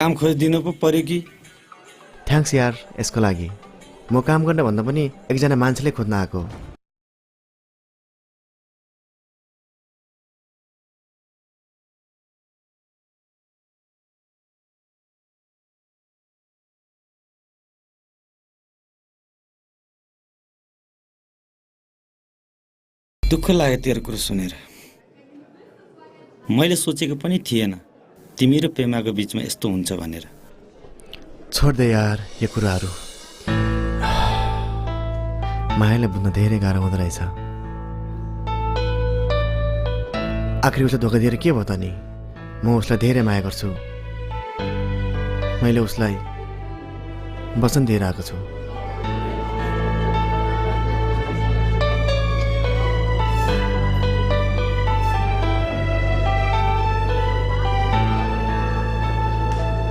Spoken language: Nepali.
काम खोजिदिनु पो पर्यो कि? थ्याङ्क्स यार यसको लागि। म काम गर्ने भन्दा पनि एकजना मान्छेले खोज्न आएको। दुःख लाग्यो तेरो कुरो सुनेर। मैले सोचेको पनि थिएन तिमी र पेमाको बिचमा यस्तो हुन्छ भनेर। छोड दे यार यो कुराहरू। मायाले बुझ्न धेरै गाह्रो हुँदो रहेछ। आखिर उसलाई धोका दिएर के भयो त नि? म उसलाई धेरै माया गर्छु। मैले उसलाई वचन दिएर आएको छु।